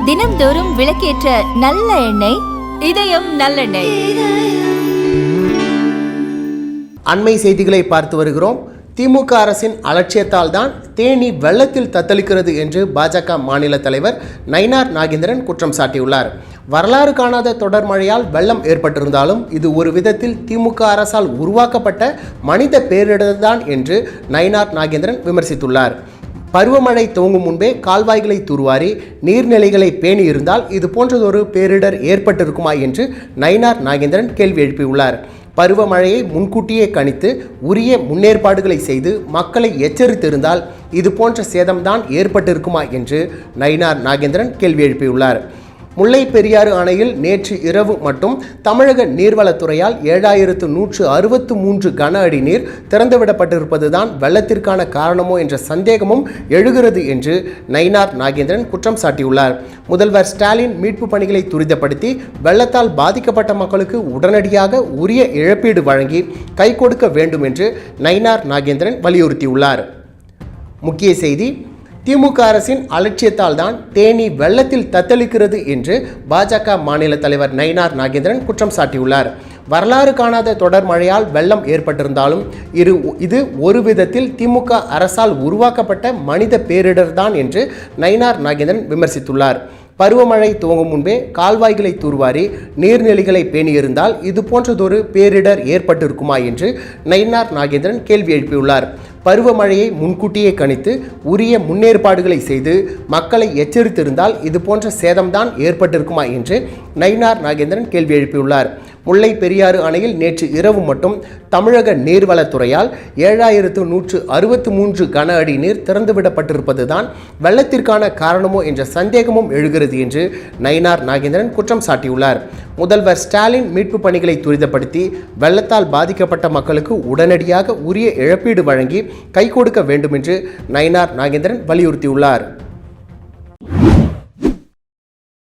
தினம்தோறும் விளக்கேற்ற நல்ல எண்ணெய் இதயம் நல்லெண்ணெய். அண்மை செய்திகளை பார்த்து வருகிறோம். திமுக அரசின் அலட்சியத்தால் தான் தேனி வெள்ளத்தில் தத்தளிக்கிறது என்று பாஜக மாநில தலைவர் நயினார் நாகேந்திரன் குற்றம் சாட்டியுள்ளார். வரலாறு காணாத தொடர் மழையால் வெள்ளம் ஏற்பட்டிருந்தாலும் இது ஒரு விதத்தில் திமுக அரசால் உருவாக்கப்பட்ட மனித பேரிடர்தான் என்று நயினார் நாகேந்திரன் விமர்சித்துள்ளார். பருவமழை துவங்கும் முன்பே கால்வாய்களை தூர்வாரி நீர்நிலைகளை பேணி இருந்தால் இது போன்றதொரு பேரிடர் ஏற்பட்டிருக்குமா என்று நயினார் நாகேந்திரன் கேள்வி எழுப்பியுள்ளார். பருவமழையை முன்கூட்டியே கணித்து உரிய முன்னேற்பாடுகளை செய்து மக்களை எச்சரித்திருந்தால் இது போன்ற சேதம்தான் ஏற்பட்டிருக்குமா என்று நயினார் நாகேந்திரன் கேள்வி எழுப்பியுள்ளார். முல்லை பெரியாறு அணையில் நேற்று இரவு மட்டும் தமிழக நீர்வளத்துறையால் 7163 கன அடி நீர் திறந்துவிடப்பட்டிருப்பதுதான் வெள்ளத்திற்கான காரணமோ என்ற சந்தேகமும் எழுகிறது என்று நயினார் நாகேந்திரன் குற்றம் சாட்டியுள்ளார். முதல்வர் ஸ்டாலின் மீட்பு பணிகளை துரிதப்படுத்தி வெள்ளத்தால் பாதிக்கப்பட்ட மக்களுக்கு உடனடியாக உரிய இழப்பீடு வழங்கி கை கொடுக்க வேண்டும் என்று நயினார் நாகேந்திரன் வலியுறுத்தியுள்ளார். முக்கிய செய்தி: திமுக அரசின் அலட்சியத்தால் தான் தேனி வெள்ளத்தில் தத்தளிக்கிறது என்று பாஜக மாநில தலைவர் நயினார் நாகேந்திரன் குற்றம் சாட்டியுள்ளார். வரலாறு காணாத தொடர் மழையால் வெள்ளம் ஏற்பட்டிருந்தாலும் இது ஒரு விதத்தில் திமுக அரசால் உருவாக்கப்பட்ட மனித பேரிடர் தான் என்று நயினார் நாகேந்திரன் விமர்சித்துள்ளார். பருவமழை துவங்கும் முன்பே கால்வாய்களை தூர்வாரி நீர்நிலைகளை பேணியிருந்தால் இது போன்றதொரு பேரிடர் ஏற்பட்டிருக்குமா என்று நயினார் நாகேந்திரன் கேள்வி எழுப்பியுள்ளார். பருவமழையை முன்கூட்டியே கணித்து உரிய முன்னேற்பாடுகளை செய்து மக்களை எச்சரித்திருந்தால் இது போன்ற சேதம்தான் ஏற்பட்டிருக்குமா என்று நயினார் நாகேந்திரன் கேள்வி எழுப்பியுள்ளார். முல்லை பெரியாறு அணையில் நேற்று இரவு மட்டும் தமிழக நீர்வளத்துறையால் 7163 கன அடி நீர் திறந்துவிடப்பட்டிருப்பதுதான் வெள்ளத்திற்கான காரணமோ என்ற சந்தேகமும் எழுகிறது என்று நயினார் நாகேந்திரன் குற்றம் சாட்டியுள்ளார். முதல்வர் ஸ்டாலின் மீட்பு பணிகளை துரிதப்படுத்தி வெள்ளத்தால் பாதிக்கப்பட்ட மக்களுக்கு உடனடியாக உரிய இழப்பீடு வழங்கி கை கொடுக்க வேண்டும் என்று நயினார் நாகேந்திரன் வலியுறுத்தியுள்ளார்.